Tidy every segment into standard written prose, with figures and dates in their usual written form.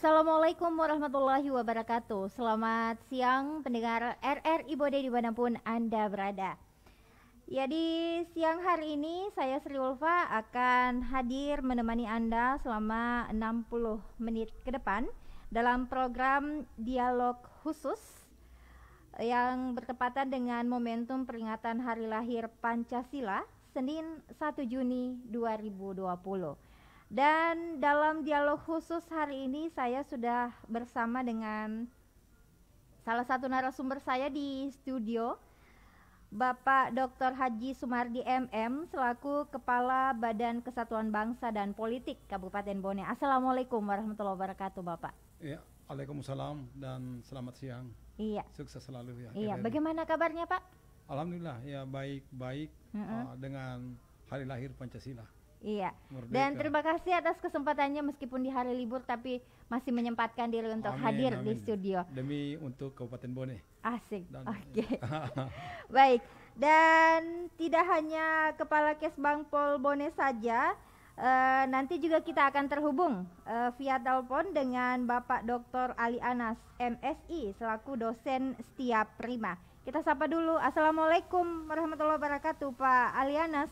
Assalamualaikum warahmatullahi wabarakatuh. Selamat siang pendengar RRI Bode dimanapun Anda berada. Ya, di siang hari ini saya Sri Ulfa akan hadir menemani Anda selama 60 menit ke depan dalam program dialog khusus yang bertepatan dengan momentum peringatan Hari Lahir Pancasila Senin 1 Juni 2020. Dan dalam dialog khusus hari ini saya sudah bersama dengan salah satu narasumber saya di studio, Bapak Dr. Haji Sumardi MM selaku Kepala Badan Kesatuan Bangsa dan Politik Kabupaten Bone. Assalamualaikum warahmatullahi wabarakatuh, Bapak. Ya, Waalaikumsalam dan selamat siang. Iya. Sukses selalu ya. Iya. Bagaimana kabarnya, Pak? Alhamdulillah ya, baik-baik dengan Hari Lahir Pancasila. Iya. Merdeka. Dan terima kasih atas kesempatannya meskipun di hari libur tapi masih menyempatkan diri untuk hadir di studio. Demi untuk Kabupaten Bone. Asik. Oke. Baik. Dan tidak hanya Kepala Kesbangpol Bone saja, nanti juga kita akan terhubung via telepon dengan Bapak Dr. Ali Anas MSI selaku dosen setia Prima. Kita sapa dulu. Assalamualaikum warahmatullahi wabarakatuh, Pak Ali Anas.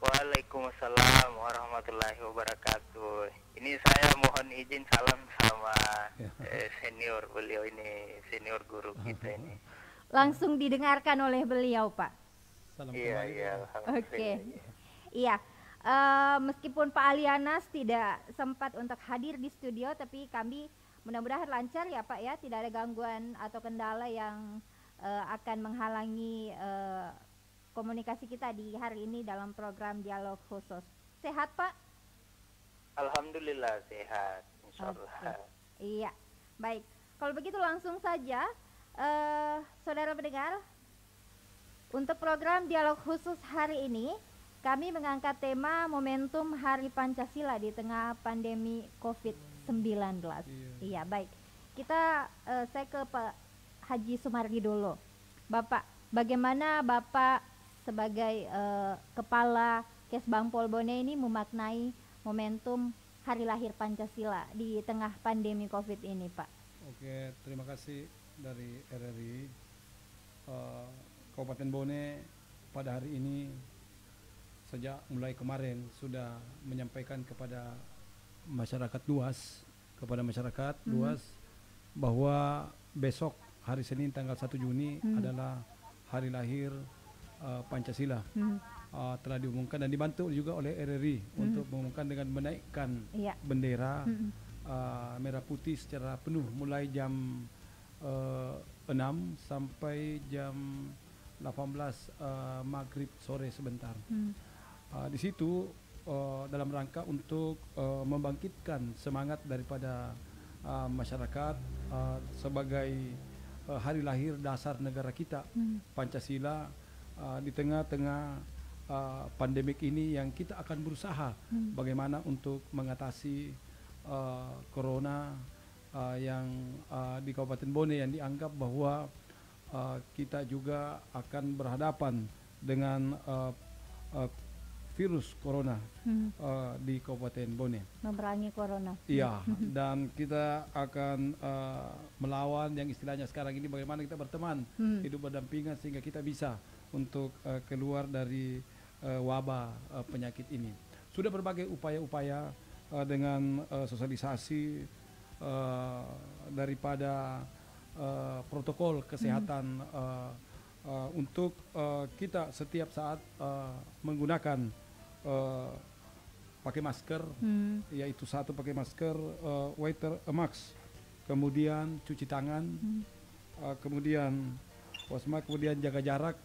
Waalaikumsalam warahmatullahi wabarakatuh. Ini saya mohon izin salam sama senior beliau ini, senior guru kita ini. Langsung didengarkan oleh beliau, Pak. Salam Iya. Oke. Iya. Meskipun Pak Alianas tidak sempat untuk hadir di studio, tapi kami mudah-mudahan lancar ya, Pak ya. Tidak ada gangguan atau kendala yang akan menghalangi komunikasi kita di hari ini dalam program dialog khusus. Sehat, Pak? Alhamdulillah sehat, insyaallah. Okay. Iya, baik. Kalau begitu langsung saja, saudara pendengar, untuk program dialog khusus hari ini, kami mengangkat tema momentum Hari Pancasila di tengah pandemi COVID-19. Iya, baik. Saya ke Pak Haji Sumardi dulu. Bapak, bagaimana Bapak sebagai Kepala Kesbangpol Bone ini memaknai momentum Hari Lahir Pancasila di tengah pandemi COVID ini, Pak? Oke, terima kasih dari RRI. Kabupaten Bone pada hari ini sejak mulai kemarin sudah menyampaikan kepada masyarakat luas, luas bahwa besok hari Senin tanggal 1 Juni adalah Hari Lahir Pancasila. Telah diumumkan dan dibantu juga oleh RRI untuk mengumumkan dengan menaikkan bendera merah putih secara penuh mulai jam 6 sampai jam 18 maghrib sore sebentar. Di situ dalam rangka untuk membangkitkan semangat daripada masyarakat sebagai hari lahir dasar negara kita, Pancasila. Di tengah-tengah pandemik ini yang kita akan berusaha bagaimana untuk mengatasi corona yang di Kabupaten Bone yang dianggap bahwa kita juga akan berhadapan dengan virus corona di Kabupaten Bone. Memerangi corona. Iya, dan kita akan melawan yang istilahnya sekarang ini bagaimana kita berteman, hidup berdampingan sehingga kita bisa untuk keluar dari wabah penyakit ini. Sudah berbagai upaya-upaya dengan sosialisasi daripada protokol kesehatan untuk kita setiap saat menggunakan pakai masker, yaitu satu pakai masker, wear a mask, kemudian cuci tangan, kemudian wasma, kemudian jaga jarak.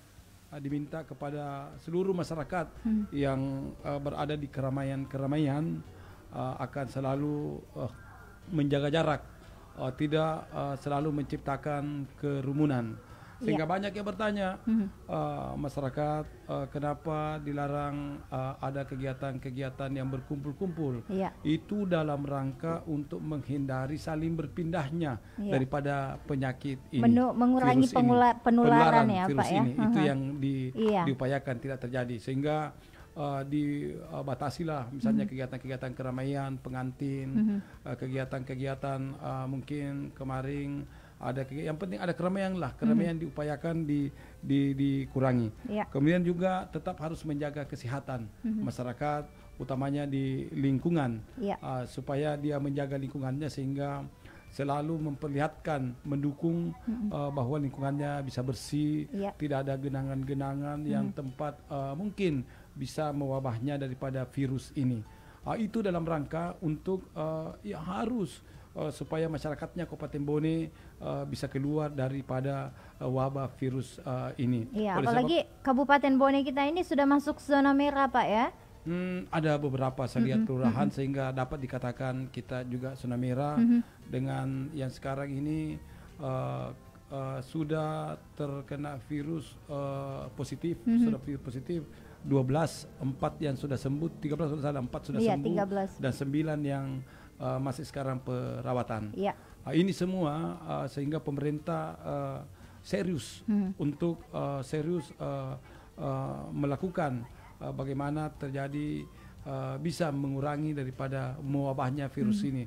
Diminta kepada seluruh masyarakat yang berada di keramaian akan selalu menjaga jarak, tidak selalu menciptakan kerumunan. Sehingga banyak yang bertanya, masyarakat kenapa dilarang ada kegiatan-kegiatan yang berkumpul-kumpul. Itu dalam rangka untuk menghindari saling berpindahnya daripada penyakit ini, mengurangi penularan ya, virus Pak ya. Ini. Itu yang diupayakan tidak terjadi. Sehingga dibatasilah, misalnya kegiatan-kegiatan keramaian, pengantin, kegiatan-kegiatan mungkin kemarin ada yang penting ada keramaian lah, keramaian diupayakan dikurangi. Kemudian juga tetap harus menjaga kesehatan masyarakat, utamanya di lingkungan, supaya dia menjaga lingkungannya sehingga selalu memperlihatkan, mendukung bahwa lingkungannya bisa bersih, tidak ada genangan-genangan yang tempat mungkin bisa mewabahnya daripada virus ini. Itu dalam rangka untuk ya harus supaya masyarakatnya Kabupaten Bone bisa keluar daripada wabah virus ini. Apalagi Kabupaten Bone kita ini sudah masuk zona merah, Pak ya. Ada beberapa saya lihat kelurahan sehingga dapat dikatakan kita juga zona merah dengan yang sekarang ini sudah terkena virus positif, sudah virus positif 12, 4 yang sudah sembuh, 13 sudah ada, 4 sudah sembuh 13. Dan 9 yang masih sekarang perawatan. Ini semua sehingga pemerintah serius untuk melakukan bagaimana terjadi bisa mengurangi daripada mewabahnya virus ini.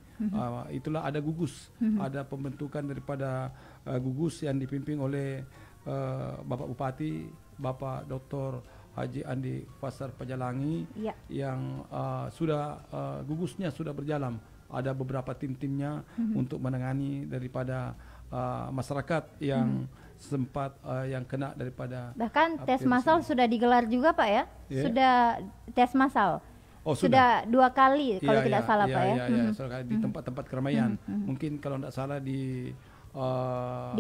Itulah ada gugus, ada pembentukan daripada gugus yang dipimpin oleh Bapak Bupati, Bapak Dr. Haji Andi Fasar Pajalangi, yang sudah gugusnya sudah berjalan. Ada beberapa tim-timnya untuk menangani daripada masyarakat yang sempat yang kena daripada bahkan tes massal sudah digelar juga, Pak ya. Sudah tes massal. Sudah 2 kali kalau tidak salah, Pak ya. Di tempat-tempat keramaian. Mungkin kalau tidak salah di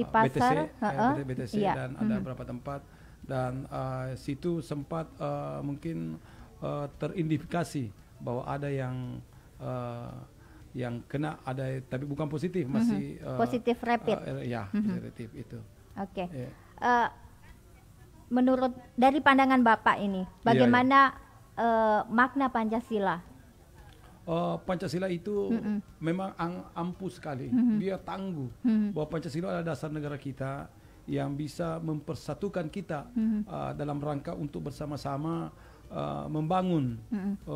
pasar, BTC dan ada beberapa tempat, dan situ sempat mungkin teridentifikasi bahwa ada yang kena, ada tapi bukan positif, masih positif rapid. Positif itu. Oke. Menurut dari pandangan Bapak ini, bagaimana makna Pancasila? Pancasila itu memang ampuh sekali, dia tangguh, bahwa Pancasila adalah dasar negara kita yang bisa mempersatukan kita dalam rangka untuk bersama-sama membangun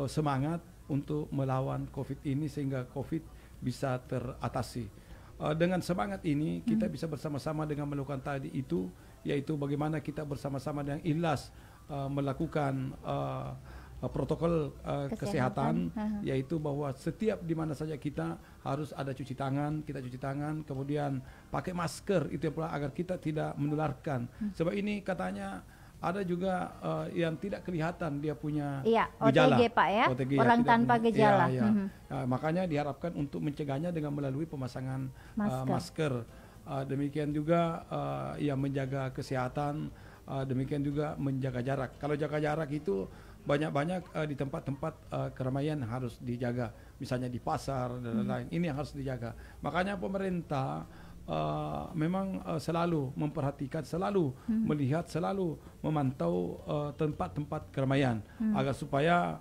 semangat untuk melawan COVID ini sehingga COVID bisa teratasi. Dengan semangat ini kita bisa bersama-sama dengan melakukan tadi itu, yaitu bagaimana kita bersama-sama dengan ikhlas melakukan protokol kesehatan, yaitu bahwa setiap di mana saja kita harus ada cuci tangan, kita cuci tangan, kemudian pakai masker, itu yang pula agar kita tidak menularkan. Sebab ini katanya ada juga yang tidak kelihatan dia punya gejala. OTG, Pak ya, OTG, orang tanpa gejala. Makanya diharapkan untuk mencegahnya dengan melalui pemasangan masker. Demikian juga yang menjaga kesehatan, demikian juga menjaga jarak. Kalau jaga jarak itu banyak-banyak di tempat-tempat keramaian harus dijaga, misalnya di pasar dan lain-lain. Ini yang harus dijaga. Makanya pemerintah memang selalu memperhatikan, selalu melihat, selalu memantau tempat-tempat keramaian agar supaya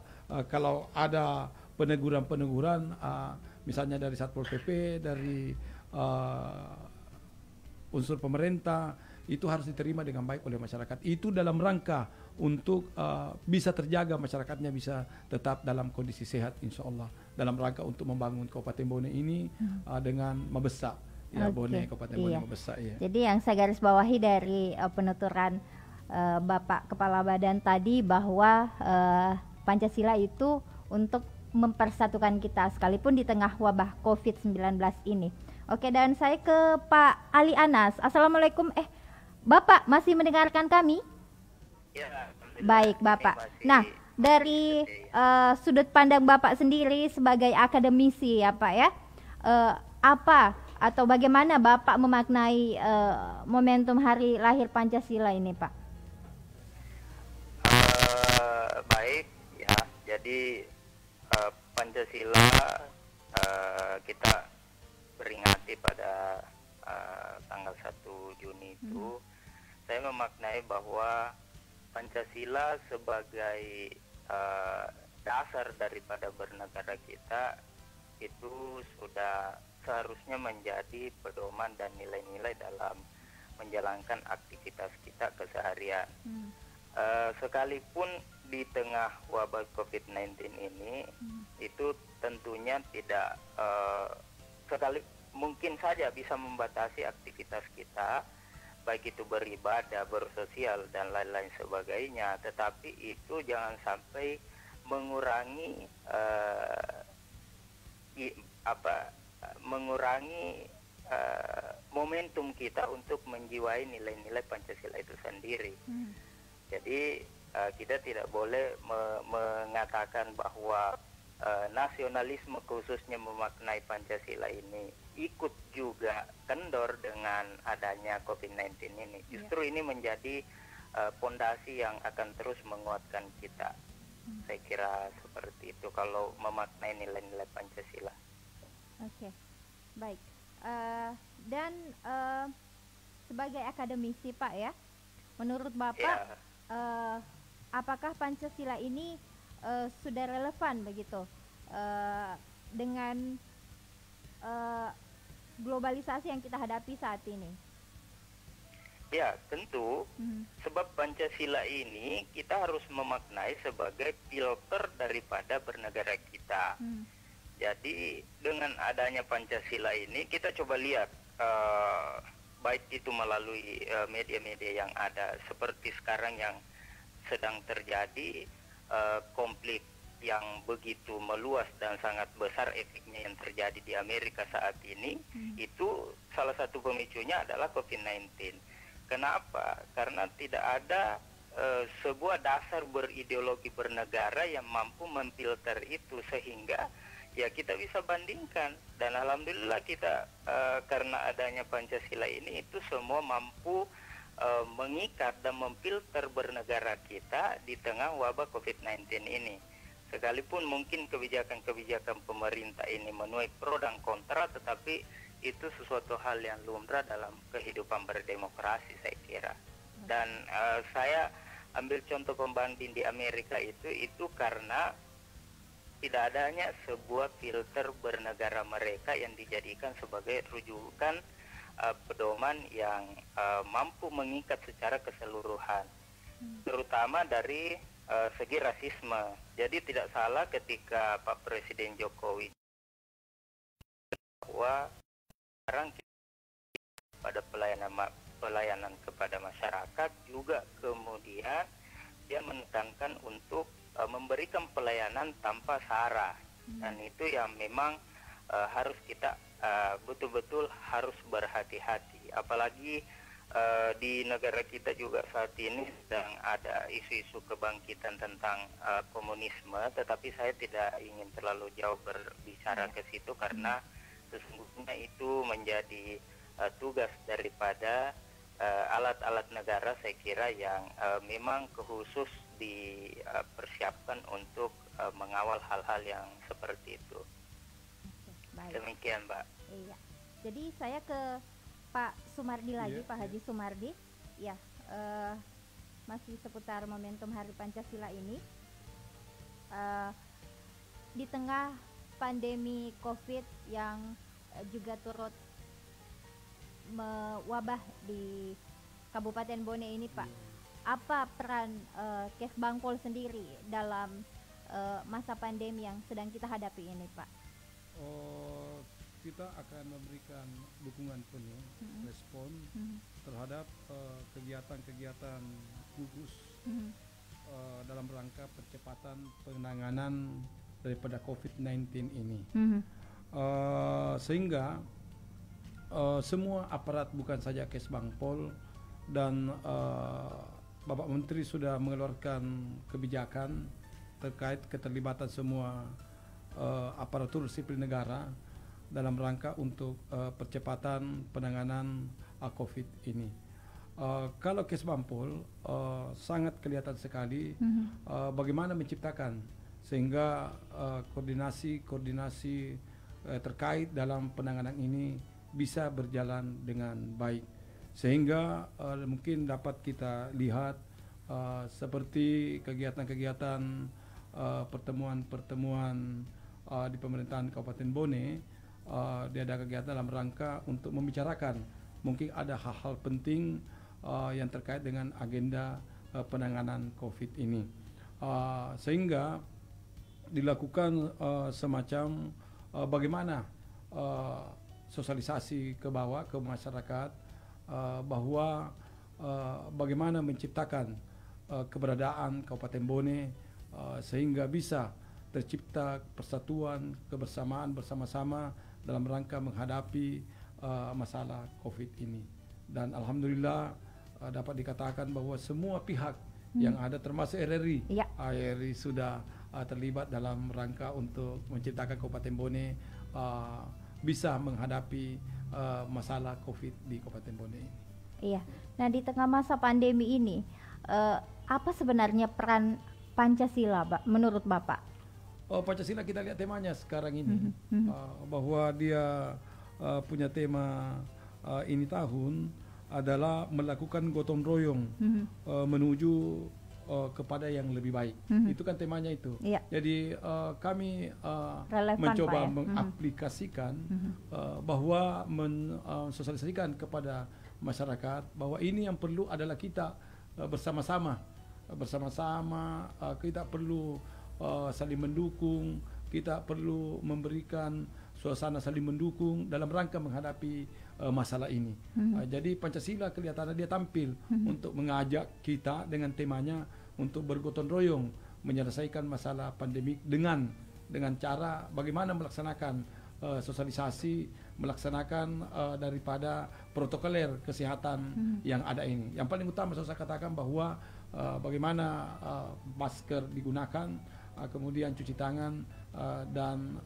kalau ada peneguran-peneguran misalnya dari Satpol PP, dari unsur pemerintah, itu harus diterima dengan baik oleh masyarakat. Itu dalam rangka untuk bisa terjaga masyarakatnya, bisa tetap dalam kondisi sehat insya Allah, dalam rangka untuk membangun Kabupaten Bone ini dengan membesar. Bone, Kabupaten Bone membesar. Jadi yang saya garis bawahi dari penuturan Bapak Kepala Badan tadi bahwa Pancasila itu untuk mempersatukan kita sekalipun di tengah wabah COVID-19 ini. Oke, dan saya ke Pak Ali Anas. Assalamualaikum. Bapak masih mendengarkan kami? Ya. Baik, Bapak. Nah, dari sudut pandang Bapak sendiri sebagai akademisi ya, Pak ya, apa atau bagaimana Bapak memaknai momentum hari lahir Pancasila ini, Pak? Baik, ya. Jadi Pancasila kita beringati pada tanggal 1 Juni itu. Saya memaknai bahwa Pancasila sebagai dasar daripada bernegara kita itu sudah seharusnya menjadi pedoman dan nilai-nilai dalam menjalankan aktivitas kita keseharian. sekalipun di tengah wabah COVID-19 ini, itu tentunya tidak sekali mungkin saja bisa membatasi aktivitas kita, baik itu beribadah, bersosial dan lain-lain sebagainya. Tetapi itu jangan sampai mengurangi momentum kita untuk menjiwai nilai-nilai Pancasila itu sendiri. Jadi kita tidak boleh mengatakan bahwa nasionalisme khususnya memaknai Pancasila ini ikut juga kendor dengan adanya COVID-19 ini. Justru ini menjadi pondasi yang akan terus menguatkan kita. Saya kira seperti itu kalau memaknai nilai-nilai Pancasila. Oke, baik. Dan sebagai akademisi Pak ya, menurut Bapak apakah Pancasila ini sudah relevan begitu dengan globalisasi yang kita hadapi saat ini? Ya, tentu. Sebab Pancasila ini kita harus memaknai sebagai filter daripada bernegara kita. Jadi dengan adanya Pancasila ini kita coba lihat baik itu melalui media-media yang ada seperti sekarang yang sedang terjadi konflik yang begitu meluas dan sangat besar efeknya yang terjadi di Amerika saat ini. Itu salah satu pemicunya adalah COVID-19. Kenapa? Karena tidak ada sebuah dasar berideologi bernegara yang mampu memfilter itu sehingga ya kita bisa bandingkan. Dan alhamdulillah kita karena adanya Pancasila ini itu semua mampu mengikat dan memfilter bernegara kita di tengah wabah COVID-19 ini. Sekalipun mungkin kebijakan-kebijakan pemerintah ini menuai pro dan kontra, tetapi itu sesuatu hal yang lumrah dalam kehidupan berdemokrasi saya kira. Dan saya ambil contoh pembanding di Amerika itu karena tidak adanya sebuah filter bernegara mereka yang dijadikan sebagai rujukan pedoman yang mampu mengikat secara keseluruhan, terutama dari segi rasisme. Jadi tidak salah ketika Pak Presiden Jokowi bahwa sekarang pada pelayanan kepada masyarakat juga kemudian dia menekankan untuk memberikan pelayanan tanpa sara, dan itu yang memang harus kita betul-betul harus berhati-hati, apalagi di negara kita juga saat ini sedang ada isu-isu kebangkitan tentang komunisme, tetapi saya tidak ingin terlalu jauh berbicara ke situ karena sesungguhnya itu menjadi tugas daripada alat-alat negara saya kira yang memang khusus dipersiapkan untuk mengawal hal-hal yang seperti itu. Baik. Demikian, Mbak. Iya. Jadi saya ke Pak Sumardi lagi, Pak Haji Sumardi. Ya, masih seputar momentum Hari Pancasila ini. Di tengah pandemi COVID yang juga turut mewabah di Kabupaten Bone ini, Pak. Apa peran Kesbangpol sendiri dalam masa pandemi yang sedang kita hadapi ini, Pak? Kita akan memberikan dukungan penuh, respon terhadap kegiatan-kegiatan gugus dalam rangka percepatan penanganan daripada COVID-19 ini. Sehingga semua aparat, bukan saja Kesbangpol, dan Bapak Menteri sudah mengeluarkan kebijakan terkait keterlibatan semua aparatur sipil negara dalam rangka untuk percepatan penanganan COVID ini. Kalau Kesbangpol sangat kelihatan sekali bagaimana menciptakan sehingga koordinasi terkait dalam penanganan ini bisa berjalan dengan baik, sehingga mungkin dapat kita lihat seperti kegiatan-kegiatan pertemuan-pertemuan di pemerintahan Kabupaten Bone. Dia ada kegiatan dalam rangka untuk membicarakan mungkin ada hal-hal penting yang terkait dengan agenda penanganan COVID ini. Sehingga dilakukan semacam bagaimana sosialisasi ke bawah ke masyarakat bahwa bagaimana menciptakan keberadaan Kabupaten Bone sehingga bisa tercipta persatuan, kebersamaan bersama-sama dalam rangka menghadapi masalah COVID ini. Dan alhamdulillah dapat dikatakan bahwa semua pihak yang ada termasuk RRI, RRI sudah terlibat dalam rangka untuk menciptakan Kabupaten Bone bisa menghadapi masalah COVID di Kabupaten Bone ini. Iya. Nah, di tengah masa pandemi ini, apa sebenarnya peran Pancasila, menurut Bapak? Pancasila kita lihat temanya sekarang ini, bahwa dia punya tema ini tahun adalah melakukan gotong royong menuju kepada yang lebih baik. Itu kan temanya itu. Jadi kami mencoba mengaplikasikan bahwa mensosialisasikan kepada masyarakat bahwa ini yang perlu adalah kita bersama-sama kita perlu saling mendukung, kita perlu memberikan suasana saling mendukung dalam rangka menghadapi masalah ini. Jadi Pancasila kelihatannya dia tampil untuk mengajak kita dengan temanya untuk bergotong royong menyelesaikan masalah pandemik dengan cara bagaimana melaksanakan sosialisasi, melaksanakan daripada protokoler kesehatan yang ada ini. Yang paling utama saya katakan bahwa bagaimana masker digunakan, kemudian cuci tangan dan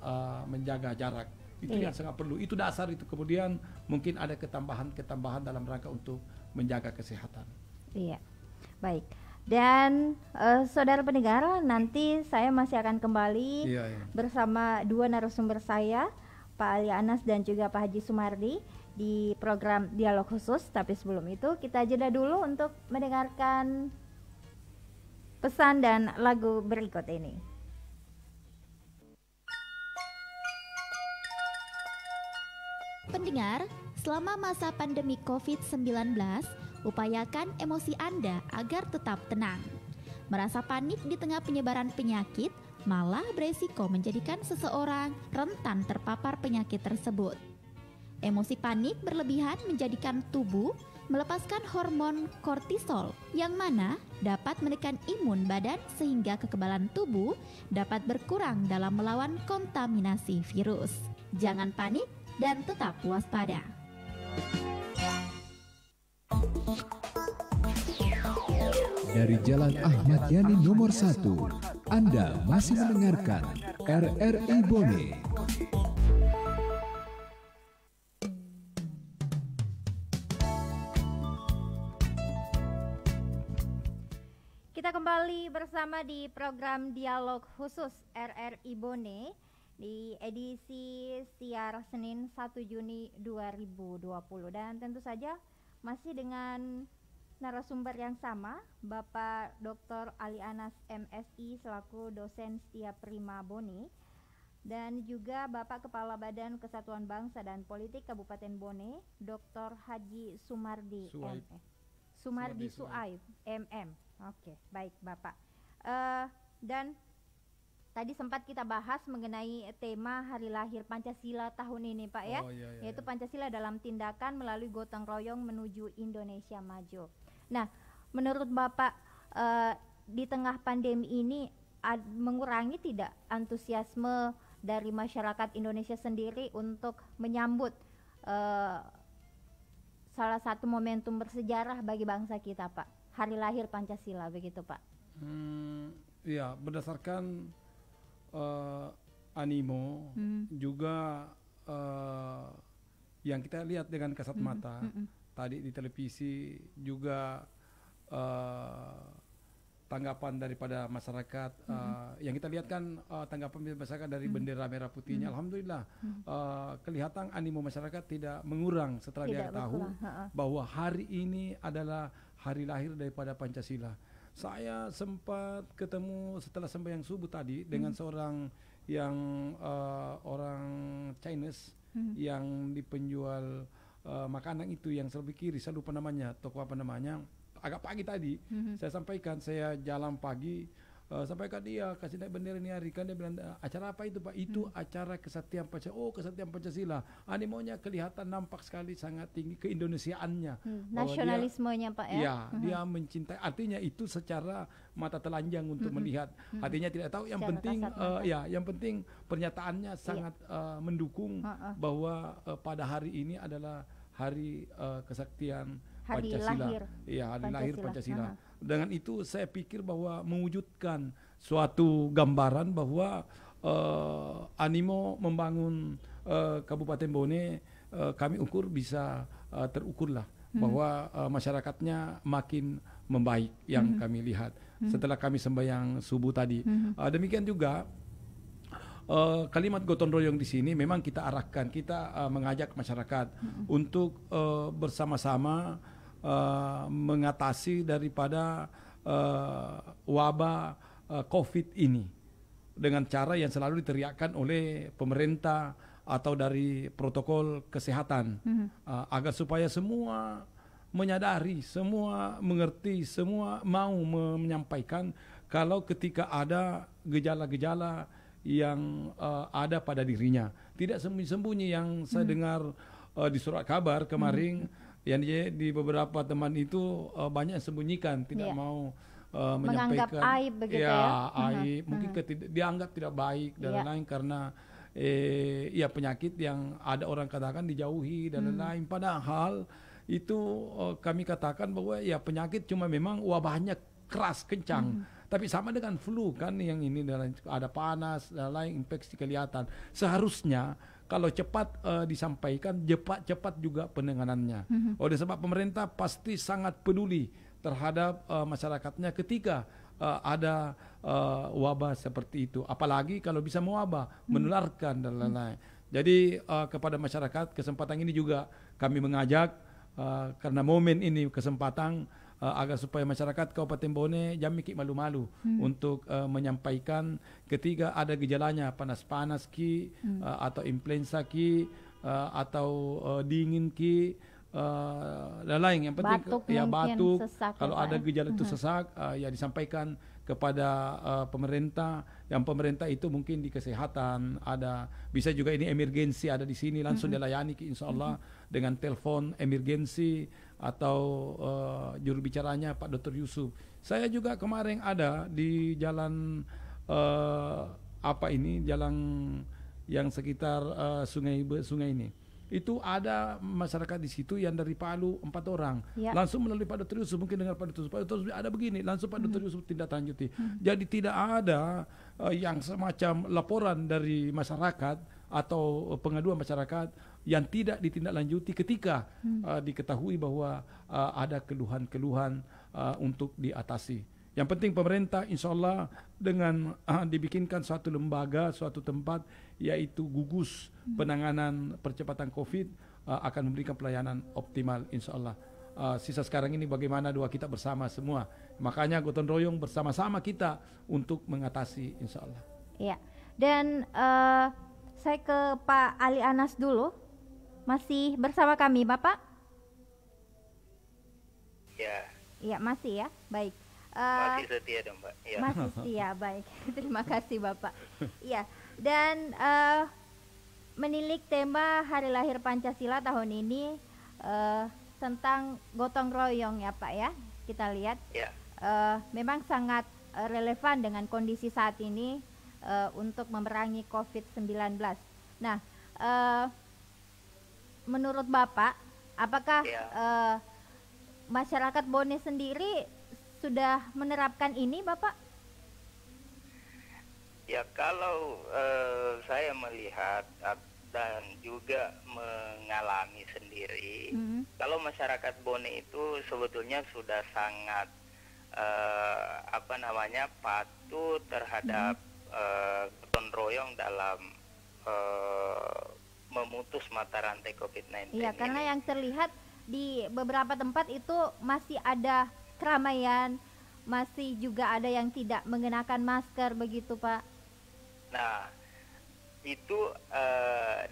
menjaga jarak. Itu yang sangat perlu. Itu dasar itu. Kemudian mungkin ada ketambahan dalam rangka untuk menjaga kesehatan. Iya, baik. Dan saudara pendengar, nanti saya masih akan kembali bersama dua narasumber saya, Pak Ali Anas dan juga Pak Haji Sumardi di program Dialog Khusus. Tapi sebelum itu kita jeda dulu untuk mendengarkan pesan dan lagu berikut ini. Pendengar, selama masa pandemi COVID-19, upayakan emosi Anda agar tetap tenang. Merasa panik di tengah penyebaran penyakit malah beresiko menjadikan seseorang rentan terpapar penyakit tersebut. Emosi panik berlebihan menjadikan tubuh melepaskan hormon kortisol yang mana dapat menekan imun badan sehingga kekebalan tubuh dapat berkurang dalam melawan kontaminasi virus. Jangan panik dan tetap waspada. Dari Jalan Ahmad Yani nomor 1, Anda masih mendengarkan RRI Bone. Kita kembali bersama di program Dialog Khusus RRI Bone di edisi siar Senin 1 Juni 2020. Dan tentu saja masih dengan narasumber yang sama, Bapak Dr. Ali Anas MSI selaku dosen setia Prima Bone, dan juga Bapak Kepala Badan Kesatuan Bangsa dan Politik Kabupaten Bone, Dr. Haji Sumardi Sumardi Suaib MM. Oke, baik Bapak. Dan tadi sempat kita bahas mengenai tema hari lahir Pancasila tahun ini, Pak, ya, yaitu Pancasila dalam tindakan melalui gotong royong menuju Indonesia maju. Nah, menurut Bapak, di tengah pandemi ini mengurangi tidak antusiasme dari masyarakat Indonesia sendiri untuk menyambut salah satu momentum bersejarah bagi bangsa kita, Pak, hari lahir Pancasila, begitu, Pak? Ya, berdasarkan animo juga yang kita lihat dengan kasat mata tadi di televisi juga tanggapan daripada masyarakat yang kita lihat kan tanggapan masyarakat dari bendera merah putihnya. Alhamdulillah kelihatan animo masyarakat tidak mengurang setelah dia tahu bahwa hari ini adalah hari lahir daripada Pancasila. Saya sempat ketemu setelah sembahyang subuh tadi dengan seorang yang orang Chinese yang di penjual makanan itu yang sebelah kiri, saya lupa namanya, toko apa namanya. agak pagi tadi saya sampaikan, saya jalan pagi sampaikan dia kasih naik bendera ini hari, kan dia bilang acara apa itu Pak? Itu acara kesatian Pancasila. Oh, kesatian Pancasila. Animonya kelihatan nampak sekali sangat tinggi keindonesiaannya. Nasionalismenya Pak ya. Iya, dia mencintai. Artinya itu secara mata telanjang untuk melihat. Artinya tidak tahu. Yang penting yang penting pernyataannya sangat mendukung bahwa pada hari ini adalah hari kesaktian hari Pancasila. Lahir. Iya, hari lahir Pancasila. Dengan itu saya pikir bahwa mewujudkan suatu gambaran bahwa animo membangun Kabupaten Bone kami ukur bisa terukurlah bahwa masyarakatnya makin membaik yang kami lihat setelah kami sembahyang subuh tadi. Demikian juga kalimat gotong royong di sini memang kita arahkan, kita mengajak masyarakat untuk bersama-sama mengatasi daripada wabah COVID ini dengan cara yang selalu diteriakkan oleh pemerintah atau dari protokol kesehatan agar supaya semua menyadari, semua mengerti, semua mau menyampaikan kalau ketika ada gejala-gejala yang ada pada dirinya, tidak sembunyi-sembunyi yang saya dengar di surat kabar kemarin. Yang di beberapa teman itu banyak yang sembunyikan, tidak mau menyampaikan, menganggap aib begitu aib, mungkin dianggap tidak baik dan lain-lain karena penyakit yang ada orang katakan dijauhi dan lain-lain. Padahal itu kami katakan bahwa ya penyakit cuma memang wabahnya keras, kencang. Tapi sama dengan flu kan, yang ini ada panas dan lain, infeksi kelihatan. Seharusnya kalau cepat disampaikan, cepat juga penanganannya. Oleh sebab pemerintah pasti sangat peduli terhadap masyarakatnya ketika ada wabah seperti itu. Apalagi kalau bisa mewabah, menularkan dan lain-lain. Jadi kepada masyarakat kesempatan ini juga kami mengajak karena momen ini kesempatan agar supaya masyarakat Kabupaten Bone jangan mikir malu-malu untuk menyampaikan ketika ada gejalanya panas-panas ki atau influenza ki atau dingin ki dan lain. Yang penting batuk kalau ada gejala itu sesak ya disampaikan kepada pemerintah. Yang pemerintah itu mungkin di kesehatan ada, bisa juga ini emergensi ada di sini langsung dilayani insya Allah dengan telepon emergensi atau juru bicaranya Pak Dr. Yusuf. Saya juga kemarin ada di jalan jalan yang sekitar sungai ini. Itu ada masyarakat di situ yang dari Palu 4 orang langsung melalui Pak Dr. Yusuf, mungkin dengar Pak Dr. Yusuf, Pak Dr. Yusuf ada begini, langsung Pak Dr. Yusuf tindak lanjuti. Jadi tidak ada yang semacam laporan dari masyarakat atau pengaduan masyarakat yang tidak ditindaklanjuti ketika diketahui bahwa ada keluhan-keluhan untuk diatasi. Yang penting pemerintah insya Allah dengan dibikinkan suatu lembaga, suatu tempat yaitu gugus penanganan percepatan COVID akan memberikan pelayanan optimal insya Allah. Sisa sekarang ini bagaimana doa kita bersama semua. Makanya gotong royong bersama-sama kita untuk mengatasi insya Allah. Iya. Dan saya ke Pak Ali Anas dulu. Masih bersama kami Bapak? Ya. Iya masih ya, baik. Masih setia dong Mbak. Ya. Masih setia, baik. Terima kasih Bapak. Iya. Dan menilik tema Hari Lahir Pancasila tahun ini tentang gotong royong ya Pak ya. Kita lihat memang sangat relevan dengan kondisi saat ini untuk memerangi COVID-19. Nah, menurut Bapak, apakah masyarakat Bone sendiri sudah menerapkan ini Bapak? Ya kalau saya melihat dan juga mengalami sendiri, kalau masyarakat Bone itu sebetulnya sudah sangat patuh terhadap gotong royong dalam memutus mata rantai COVID-19. Iya, karena yang terlihat di beberapa tempat itu masih ada keramaian, masih juga ada yang tidak mengenakan masker begitu Pak. Nah, itu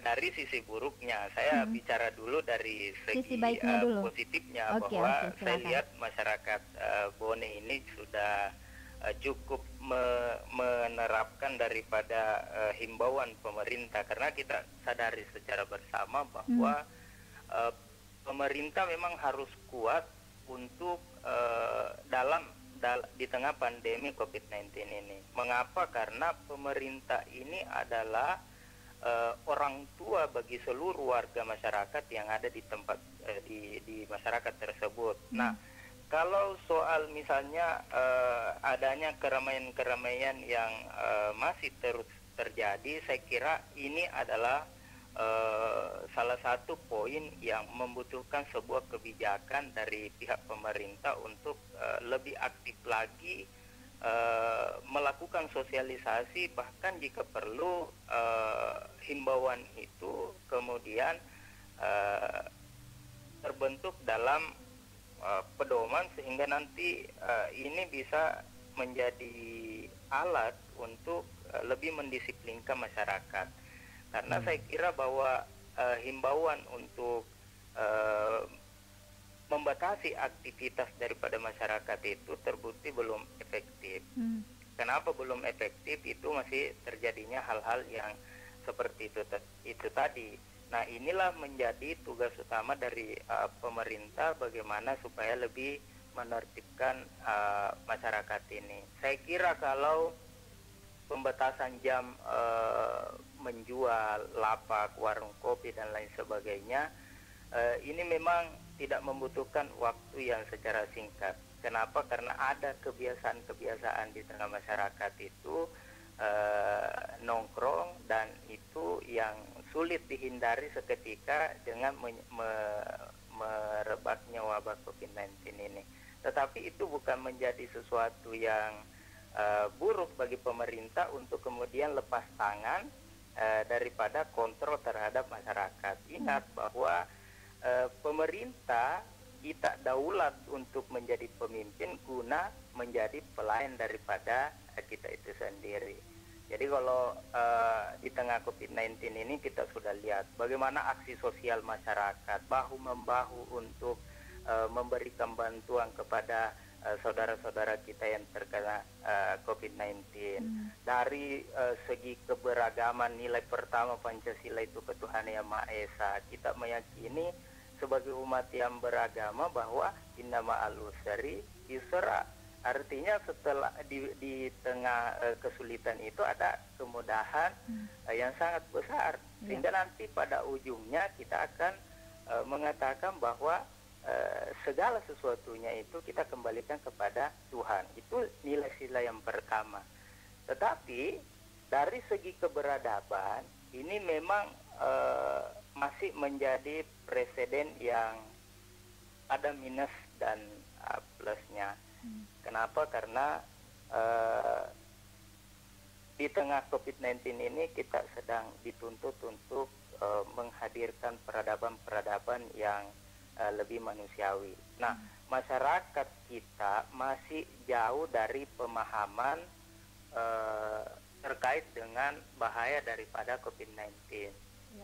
dari sisi buruknya. Saya bicara dulu dari Sisi segi baiknya dulu. positifnya, Oke, bahwa oke, saya silakan. lihat masyarakat Bone ini sudah cukup menerapkan daripada himbauan pemerintah, karena kita sadari secara bersama bahwa pemerintah memang harus kuat untuk di tengah pandemi COVID-19 ini. Mengapa? Karena pemerintah ini adalah orang tua bagi seluruh warga masyarakat yang ada di tempat di masyarakat tersebut. Nah, kalau soal misalnya adanya keramaian-keramaian yang masih terus terjadi, saya kira ini adalah salah satu poin yang membutuhkan sebuah kebijakan dari pihak pemerintah untuk lebih aktif lagi melakukan sosialisasi, bahkan jika perlu himbauan itu kemudian terbentuk dalam pedoman, sehingga nanti ini bisa menjadi alat untuk lebih mendisiplinkan masyarakat. Karena saya kira bahwa himbauan untuk membatasi aktivitas daripada masyarakat itu terbukti belum efektif. Kenapa belum efektif? Itu masih terjadinya hal-hal yang seperti itu tadi. Nah, inilah menjadi tugas utama dari pemerintah, bagaimana supaya lebih menertibkan masyarakat ini. Saya kira kalau pembatasan jam menjual, lapak, warung kopi dan lain sebagainya, ini memang tidak membutuhkan waktu yang secara singkat. Kenapa? Karena ada kebiasaan-kebiasaan di tengah masyarakat itu nongkrong, dan itu yang sulit dihindari seketika dengan merebaknya wabah COVID-19 ini. Tetapi itu bukan menjadi sesuatu yang buruk bagi pemerintah untuk kemudian lepas tangan daripada kontrol terhadap masyarakat. Ingat bahwa pemerintah kita daulat untuk menjadi pemimpin guna menjadi pelayan daripada kita itu sendiri. Jadi kalau di tengah COVID-19 ini kita sudah lihat bagaimana aksi sosial masyarakat bahu-membahu untuk memberikan bantuan kepada saudara-saudara kita yang terkena COVID-19. Dari segi keberagaman, nilai pertama Pancasila itu ketuhanan yang Maha Esa. Kita meyakini sebagai umat yang beragama bahwa inna ma'al usri yusra. Artinya setelah di tengah kesulitan itu ada kemudahan yang sangat besar. Sehingga nanti pada ujungnya kita akan mengatakan bahwa segala sesuatunya itu kita kembalikan kepada Tuhan. Itu nilai sila yang pertama. Tetapi dari segi keberadaban ini memang masih menjadi presiden yang ada minus dan plusnya. Kenapa? Karena di tengah COVID-19 ini kita sedang dituntut untuk menghadirkan peradaban-peradaban yang lebih manusiawi. Nah, masyarakat kita masih jauh dari pemahaman terkait dengan bahaya daripada COVID-19.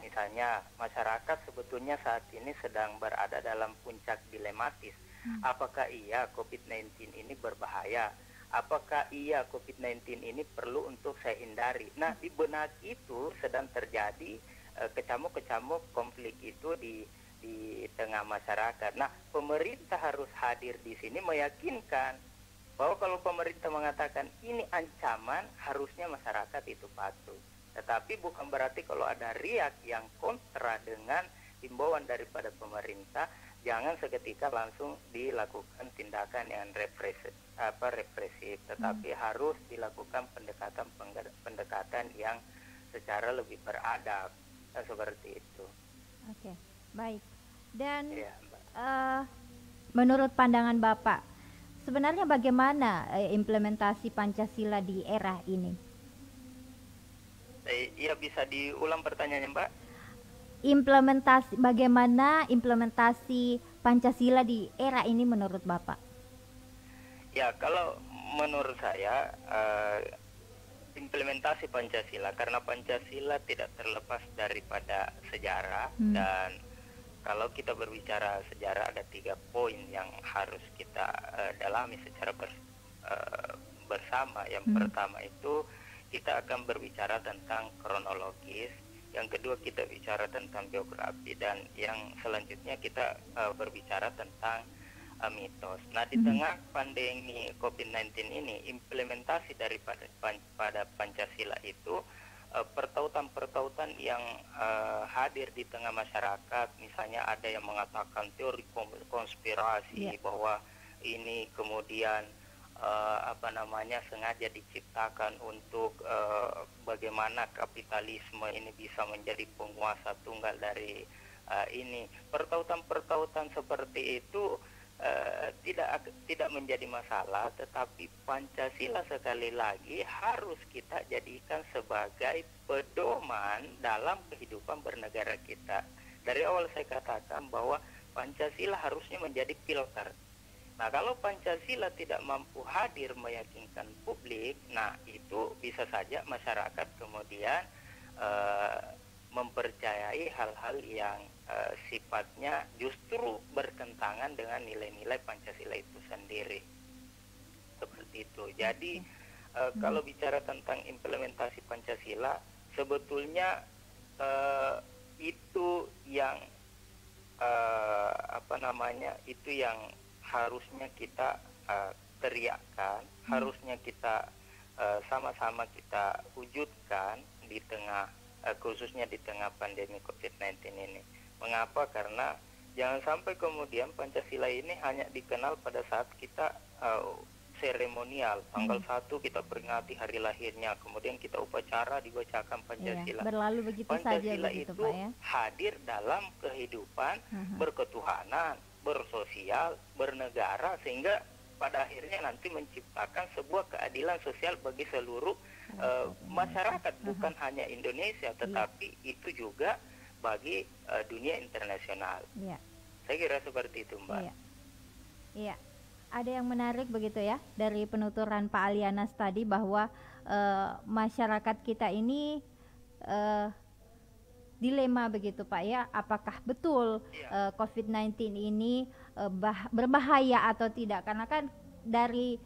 Misalnya, masyarakat sebetulnya saat ini sedang berada dalam puncak dilematis. Apakah iya COVID-19 ini berbahaya? Apakah iya COVID-19 ini perlu untuk saya hindari? Nah, di benak itu sedang terjadi kecamuk-kecamuk konflik itu di tengah masyarakat. Nah, pemerintah harus hadir di sini meyakinkan bahwa kalau pemerintah mengatakan ini ancaman, harusnya masyarakat itu patuh. Tetapi bukan berarti kalau ada riak yang kontra dengan himbauan daripada pemerintah, jangan seketika langsung dilakukan tindakan yang represif, tetapi harus dilakukan pendekatan yang secara lebih beradab, seperti itu. Oke, baik. Dan Ya, menurut pandangan Bapak, sebenarnya bagaimana implementasi Pancasila di era ini? Iya, bisa diulang pertanyaannya, Mbak? Bagaimana implementasi Pancasila di era ini menurut Bapak? Ya, kalau menurut saya implementasi Pancasila, karena Pancasila tidak terlepas daripada sejarah. Dan kalau kita berbicara sejarah, ada 3 poin yang harus kita dalami secara bersama. Yang pertama itu kita akan berbicara tentang kronologis, yang kedua kita bicara tentang biografi, dan yang selanjutnya kita berbicara tentang mitos. Nah, di tengah pandemi COVID-19 ini, implementasi daripada pada Pancasila itu pertautan-pertautan yang hadir di tengah masyarakat. Misalnya ada yang mengatakan teori konspirasi, bahwa ini kemudian sengaja diciptakan untuk bagaimana kapitalisme ini bisa menjadi penguasa tunggal dari ini. Pertautan-pertautan seperti itu tidak menjadi masalah, tetapi Pancasila sekali lagi harus kita jadikan sebagai pedoman dalam kehidupan bernegara kita. Dari awal saya katakan bahwa Pancasila harusnya menjadi filter. Nah, kalau Pancasila tidak mampu hadir meyakinkan publik, nah itu bisa saja masyarakat kemudian mempercayai hal-hal yang sifatnya justru bertentangan dengan nilai-nilai Pancasila itu sendiri. Seperti itu. Jadi kalau bicara tentang implementasi Pancasila, sebetulnya itu yang itu yang harusnya kita teriakkan, harusnya kita sama-sama kita wujudkan di tengah khususnya di tengah pandemi COVID-19 ini. Mengapa? Karena jangan sampai kemudian Pancasila ini hanya dikenal pada saat kita seremonial. Tanggal 1 kita peringati hari lahirnya, kemudian kita upacara dibacakan Pancasila. Berlalu begitu Pancasila saja begitu, itu Pak, ya? hadir dalam kehidupan berketuhanan, bersosial, bernegara, sehingga pada akhirnya nanti menciptakan sebuah keadilan sosial bagi seluruh masyarakat, bukan hanya Indonesia, tetapi itu juga bagi dunia internasional. Saya kira seperti itu, Mbak. Iya. Ada yang menarik begitu ya dari penuturan Pak Alianas tadi, bahwa masyarakat kita ini dilema begitu, Pak, ya, apakah betul COVID-19 ini berbahaya atau tidak, karena kan dari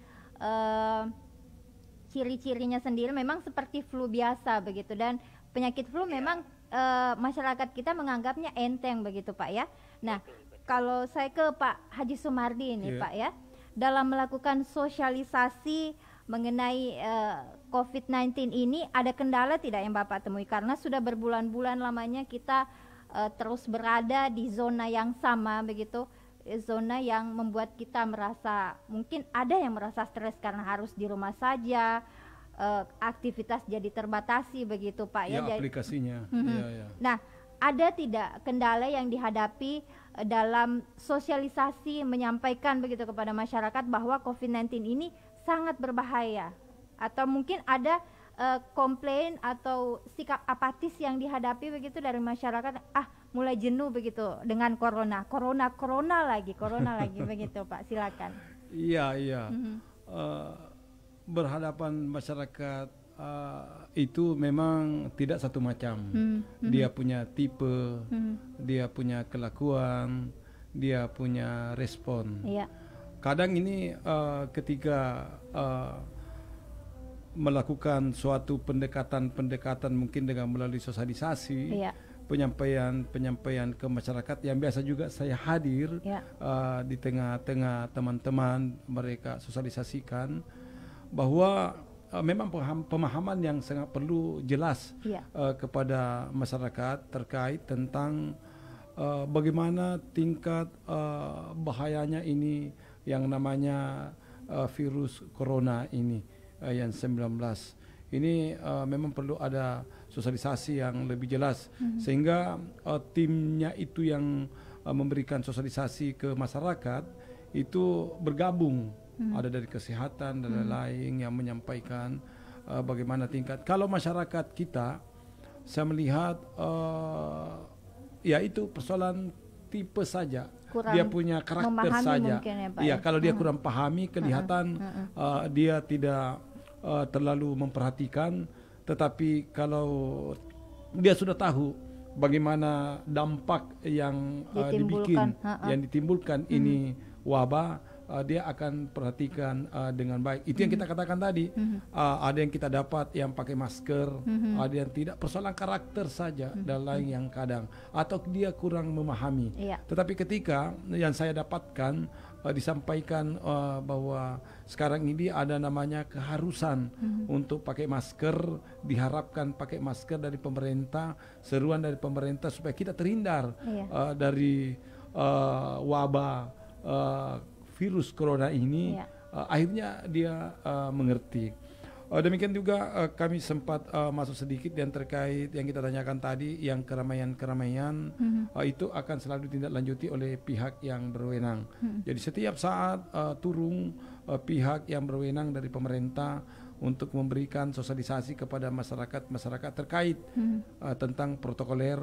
ciri-cirinya sendiri memang seperti flu biasa begitu, dan penyakit flu memang masyarakat kita menganggapnya enteng begitu, Pak, ya. Nah, kalau saya ke Pak Haji Sumardi ini, Pak, ya, dalam melakukan sosialisasi mengenai COVID-19 ini, ada kendala tidak yang Bapak temui? Karena sudah berbulan-bulan lamanya kita terus berada di zona yang sama begitu, zona yang membuat kita merasa, mungkin ada yang merasa stres karena harus di rumah saja, aktivitas jadi terbatasi begitu, Pak, ya. Aplikasinya. Nah, ada tidak kendala yang dihadapi dalam sosialisasi menyampaikan begitu kepada masyarakat bahwa COVID-19 ini sangat berbahaya, atau mungkin ada komplain atau sikap apatis yang dihadapi begitu dari masyarakat, mulai jenuh begitu dengan corona lagi begitu, Pak, silakan. Iya. Berhadapan masyarakat itu memang tidak satu macam. Dia punya tipe, dia punya kelakuan, dia punya respon. Kadang ini ketika melakukan suatu pendekatan mungkin dengan melalui sosialisasi, penyampaian ke masyarakat, yang biasa juga saya hadir di tengah-tengah teman-teman, mereka sosialisasikan bahwa memang pemahaman yang sangat perlu jelas kepada masyarakat terkait tentang bagaimana tingkat bahayanya ini yang namanya virus corona ini yang 19 ini. Memang perlu ada sosialisasi yang lebih jelas, sehingga timnya itu yang memberikan sosialisasi ke masyarakat itu bergabung, ada dari kesehatan dan lain-lain yang menyampaikan bagaimana tingkat. Kalau masyarakat kita, saya melihat ya itu persoalan tipe saja, dia punya karakter saja. Mungkin, ya, Pak, kalau dia kurang pahami, kelihatan dia tidak terlalu memperhatikan, tetapi kalau dia sudah tahu bagaimana dampak yang ditimbulkan ini wabah, dia akan perhatikan dengan baik. Itu yang kita katakan tadi. Ada yang kita dapat yang pakai masker, ada yang tidak. Persoalan karakter saja dan lain yang kadang, atau dia kurang memahami. Tetapi ketika yang saya dapatkan disampaikan bahwa sekarang ini ada namanya keharusan untuk pakai masker, diharapkan pakai masker dari pemerintah, seruan dari pemerintah supaya kita terhindar dari wabah virus corona ini. Akhirnya dia mengerti. Demikian juga kami sempat masuk sedikit yang terkait yang kita tanyakan tadi, yang keramaian-keramaian itu akan selalu ditindaklanjuti oleh pihak yang berwenang. Jadi setiap saat turun pihak yang berwenang dari pemerintah untuk memberikan sosialisasi kepada masyarakat terkait tentang protokoler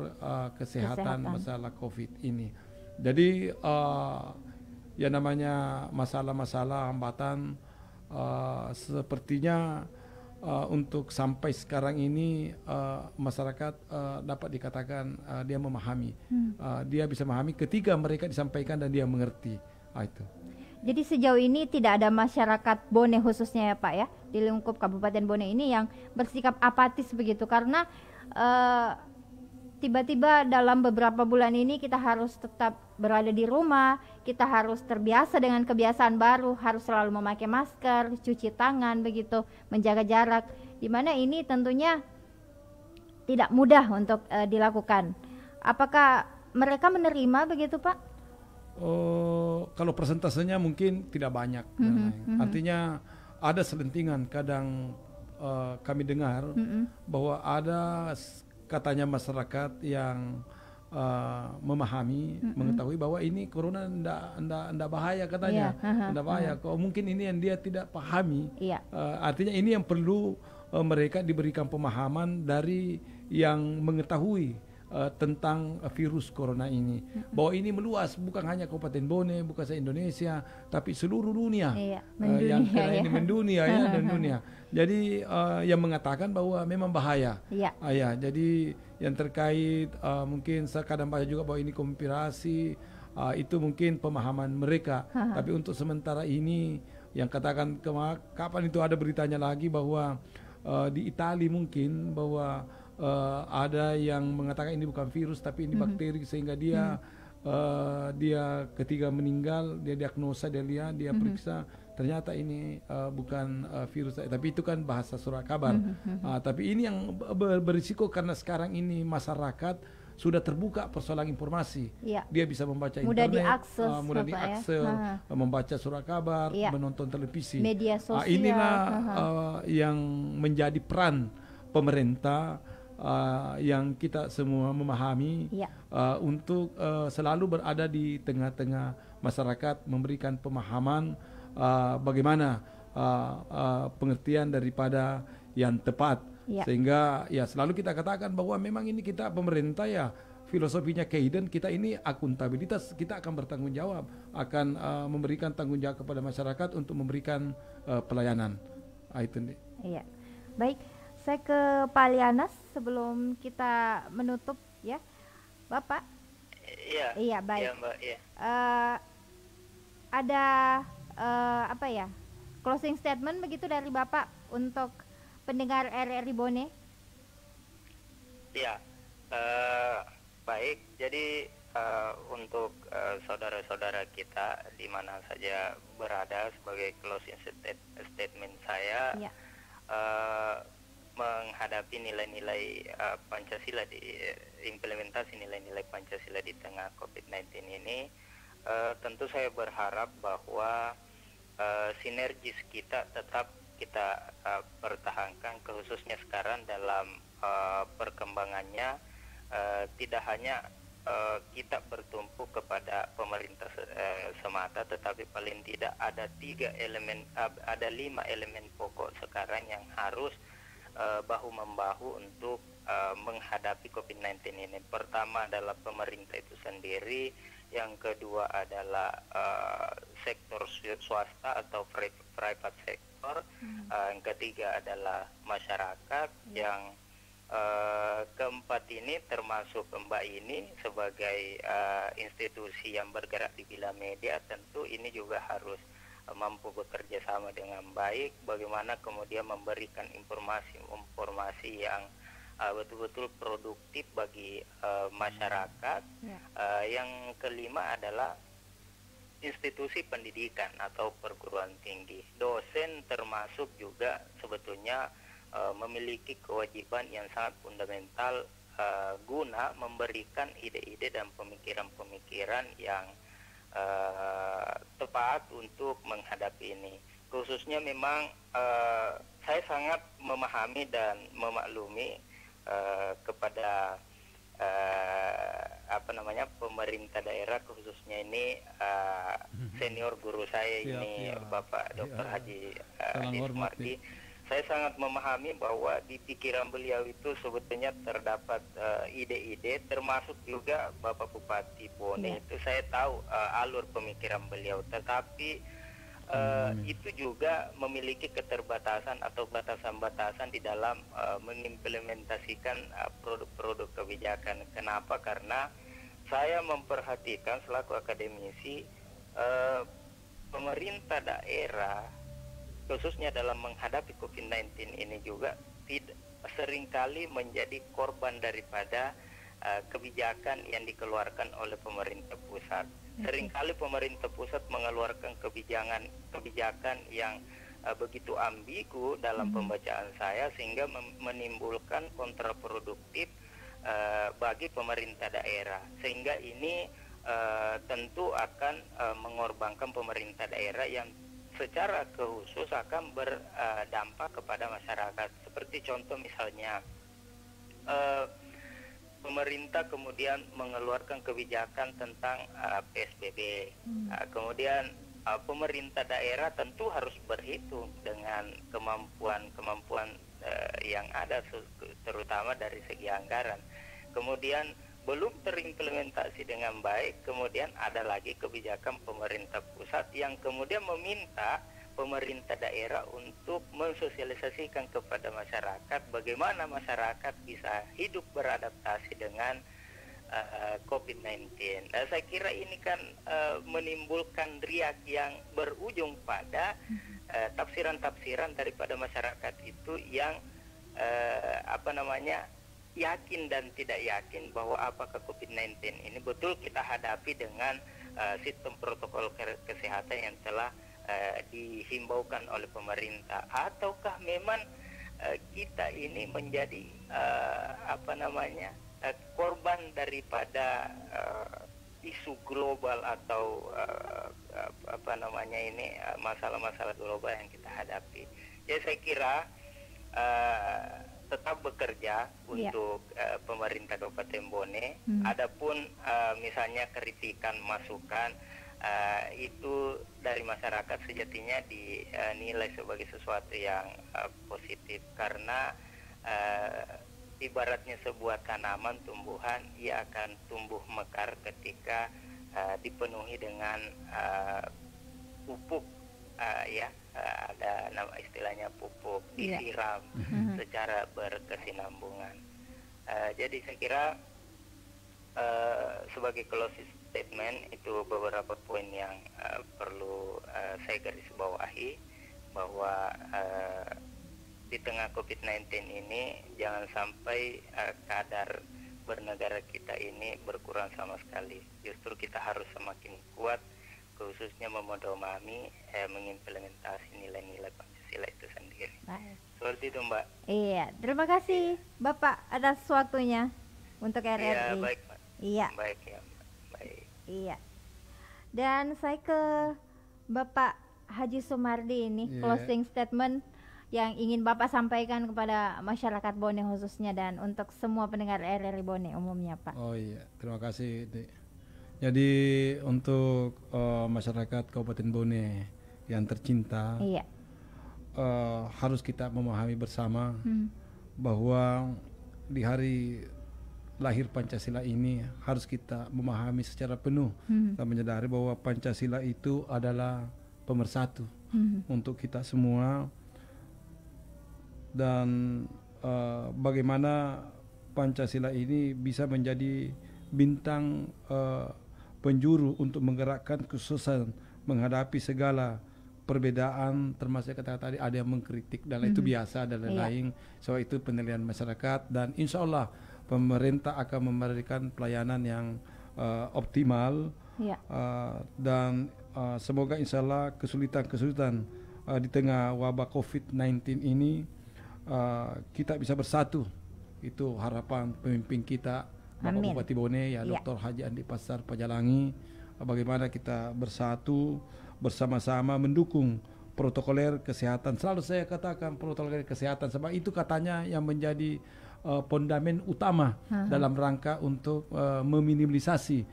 kesehatan masalah COVID ini. Jadi ya namanya masalah-masalah hambatan sepertinya untuk sampai sekarang ini masyarakat dapat dikatakan dia memahami, dia bisa memahami ketika mereka disampaikan dan dia mengerti. Itu. Jadi sejauh ini tidak ada masyarakat Bone khususnya ya Pak ya, di lingkup Kabupaten Bone ini yang bersikap apatis begitu, karena tiba-tiba dalam beberapa bulan ini kita harus tetap berada di rumah, kita harus terbiasa dengan kebiasaan baru, harus selalu memakai masker, cuci tangan begitu, menjaga jarak, di mana ini tentunya tidak mudah untuk dilakukan. Apakah mereka menerima begitu Pak? Kalau persentasenya mungkin tidak banyak. Artinya ada selentingan kadang kami dengar bahwa ada katanya masyarakat yang memahami, mengetahui bahwa ini corona ndak bahaya katanya, ndak bahaya. Kok mungkin ini yang dia tidak pahami. Artinya ini yang perlu mereka diberikan pemahaman dari yang mengetahui tentang virus corona ini, bahwa ini meluas, bukan hanya Kabupaten Bone, bukan saja Indonesia, tapi seluruh dunia. Yang kena ini mendunia ya, dan dunia. Jadi yang mengatakan bahwa memang bahaya. Jadi yang terkait mungkin kadang baca juga bahwa ini konspirasi, itu mungkin pemahaman mereka. Tapi untuk sementara ini yang katakan kapan itu ada beritanya lagi bahwa di Italia mungkin bahwa ada yang mengatakan ini bukan virus tapi ini bakteri, sehingga dia ketika meninggal dia diagnosa, dia lihat, dia periksa, ternyata ini bukan virus, tapi itu kan bahasa surat kabar. Tapi ini yang berisiko karena sekarang ini masyarakat sudah terbuka persoalan informasi. Dia bisa membaca mudah internet, mudah diakses, membaca surat kabar, menonton televisi, media sosial. Inilah yang menjadi peran pemerintah yang kita semua memahami untuk selalu berada di tengah-tengah masyarakat, memberikan pemahaman bagaimana pengertian daripada yang tepat, sehingga ya selalu kita katakan bahwa memang ini kita pemerintah ya filosofinya Kayden kita ini akuntabilitas, kita akan bertanggung jawab, akan memberikan tanggung jawab kepada masyarakat untuk memberikan pelayanan. Itu nih. Baik. Saya ke Pak Lianas sebelum kita menutup ya, Bapak. Iya baik. Mbak. Ada apa ya, closing statement begitu dari Bapak untuk pendengar RRI Bone? Baik. Jadi untuk saudara-saudara kita di mana saja berada, sebagai closing statement saya. Menghadapi nilai-nilai Pancasila, di implementasi nilai-nilai Pancasila di tengah COVID-19 ini, tentu saya berharap bahwa sinergis kita tetap kita pertahankan, khususnya sekarang dalam perkembannya, tidak hanya kita bertumpu kepada pemerintah semata, tetapi paling tidak ada 5 elemen pokok sekarang yang harus bahu-membahu untuk menghadapi COVID-19 ini. Pertama adalah pemerintah itu sendiri, yang kedua adalah sektor swasta atau private sektor, yang ketiga adalah masyarakat, yang keempat ini termasuk Mbak ini sebagai institusi yang bergerak di bidang media, tentu ini juga harus mampu bekerja sama dengan baik, bagaimana kemudian memberikan informasi yang betul-betul produktif bagi masyarakat. Yang kelima adalah institusi pendidikan atau perguruan tinggi. Dosen termasuk juga sebetulnya memiliki kewajiban yang sangat fundamental guna memberikan ide-ide dan pemikiran-pemikiran yang tepat untuk menghadapi ini. Khususnya memang saya sangat memahami dan memaklumi kepada pemerintah daerah, khususnya ini senior guru saya ini Bapak Dr. Haji Sumardi. Saya sangat memahami bahwa di pikiran beliau itu sebetulnya terdapat ide-ide, termasuk juga Bapak Bupati Bone. Itu saya tahu alur pemikiran beliau, tetapi itu juga memiliki keterbatasan atau batasan-batasan di dalam mengimplementasikan produk-produk kebijakan. Kenapa? Karena saya memperhatikan selaku akademisi, pemerintah daerah khususnya dalam menghadapi COVID-19 ini juga seringkali menjadi korban daripada kebijakan yang dikeluarkan oleh pemerintah pusat. Seringkali pemerintah pusat mengeluarkan kebijakan yang begitu ambigu dalam pembacaan saya, sehingga menimbulkan kontraproduktif bagi pemerintah daerah, sehingga ini tentu akan mengorbankan pemerintah daerah yang secara khusus akan berdampak kepada masyarakat. Seperti contoh misalnya pemerintah kemudian mengeluarkan kebijakan tentang PSBB. Kemudian pemerintah daerah tentu harus berhitung dengan kemampuan yang ada, terutama dari segi anggaran. Kemudian belum terimplementasi dengan baik, kemudian ada lagi kebijakan pemerintah pusat yang kemudian meminta pemerintah daerah untuk mensosialisasikan kepada masyarakat bagaimana masyarakat bisa hidup beradaptasi dengan COVID-19. Saya kira ini kan menimbulkan riak yang berujung pada tafsiran-tafsiran daripada masyarakat itu yang yakin dan tidak yakin bahwa apakah COVID-19 ini betul kita hadapi dengan sistem protokol kesehatan yang telah dihimbaukan oleh pemerintah, ataukah memang kita ini menjadi korban daripada isu global atau masalah-masalah global yang kita hadapi. Ya, saya kira tetap bekerja untuk pemerintah Kabupaten Bone. Adapun misalnya kritikan, masukan itu dari masyarakat sejatinya dinilai sebagai sesuatu yang positif, karena ibaratnya sebuah tanaman tumbuhan, ia akan tumbuh mekar ketika dipenuhi dengan pupuk, ada nama istilahnya pupuk, disiram secara berkesinambungan. Jadi saya kira sebagai closing statement itu beberapa poin yang perlu saya garis bawahi, bahwa di tengah COVID-19 ini jangan sampai kadar bernegara kita ini berkurang sama sekali. Justru kita harus semakin kuat, khususnya memedomani mengimplementasi nilai-nilai Pancasila itu sendiri. Baik. Seperti itu, Mbak. Iya, terima kasih Bapak atas waktunya untuk RRI. Iya, baik, Mbak. Iya. Baik ya, Mbak. Baik. Iya. Dan saya ke Bapak Haji Sumardi ini, closing statement yang ingin Bapak sampaikan kepada masyarakat Bone khususnya dan untuk semua pendengar RRI Bone umumnya, Pak. Oh iya, terima kasih, Dek. Jadi untuk masyarakat Kabupaten Bone yang tercinta, harus kita memahami bersama bahwa di hari lahir Pancasila ini harus kita memahami secara penuh dan menyadari bahwa Pancasila itu adalah pemersatu untuk kita semua, dan bagaimana Pancasila ini bisa menjadi bintang penjuru untuk menggerakkan kesuksesan menghadapi segala perbedaan, termasuk kata tadi ada yang mengkritik dan itu biasa dan lain-lain. So itu penilaian masyarakat, dan insya Allah pemerintah akan memberikan pelayanan yang optimal, dan semoga insya Allah kesulitan-kesulitan di tengah wabah COVID-19 ini kita bisa bersatu. Itu harapan pemimpin kita, Bapak Bupati Bone, Dr. Haji Andi Pasar Pajalangi, bagaimana kita bersatu bersama-sama mendukung protokoler kesehatan. Selalu saya katakan protokoler kesehatan, sebab itu katanya yang menjadi fondamen utama dalam rangka untuk meminimalisasi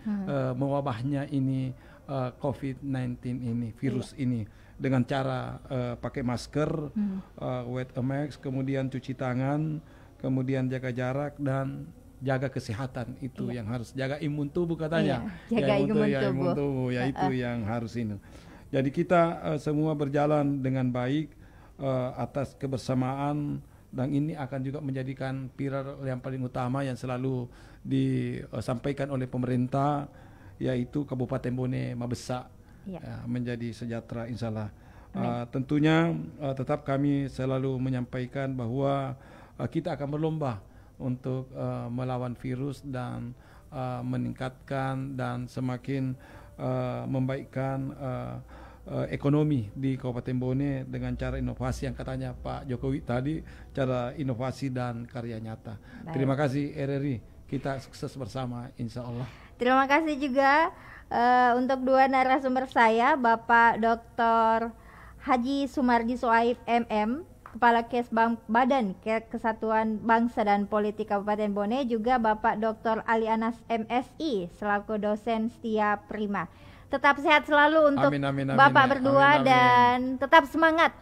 mewabahnya ini COVID-19 ini, virus ini, dengan cara pakai masker, wet a mask, kemudian cuci tangan, kemudian jaga jarak dan jaga kesehatan. Itu yang harus jaga imun tubuh katanya. Jaga imun tubuh. Ya itu yang harus ini. Jadi kita semua berjalan dengan baik atas kebersamaan, dan ini akan juga menjadikan pilar yang paling utama yang selalu disampaikan oleh pemerintah, yaitu Kabupaten Bone Mabesa menjadi sejahtera insyaallah. Tentunya tetap kami selalu menyampaikan bahwa kita akan berlomba untuk melawan virus dan meningkatkan dan semakin membaikkan ekonomi di Kabupaten Bone dengan cara inovasi yang katanya Pak Jokowi tadi, cara inovasi dan karya nyata. Terima kasih RRI, kita sukses bersama insya Allah. Terima kasih juga untuk dua narasumber saya, Bapak Dr. Haji Sumardi Soaib MM, Kepala Badan Kesatuan Bangsa dan Politik Kabupaten Bone, juga Bapak Dr. Ali Anas MSI selaku dosen setia Prima. Tetap sehat selalu untuk Bapak berdua dan tetap semangat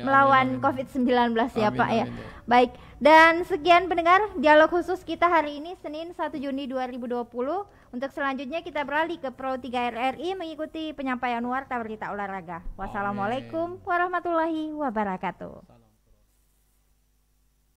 melawan COVID-19 ya Pak ya. Baik, dan sekian pendengar dialog khusus kita hari ini Senin 1 Juni 2020. Untuk selanjutnya kita beralih ke Pro 3 RRI mengikuti penyampaian warta berita olahraga. Wassalamualaikum warahmatullahi wabarakatuh.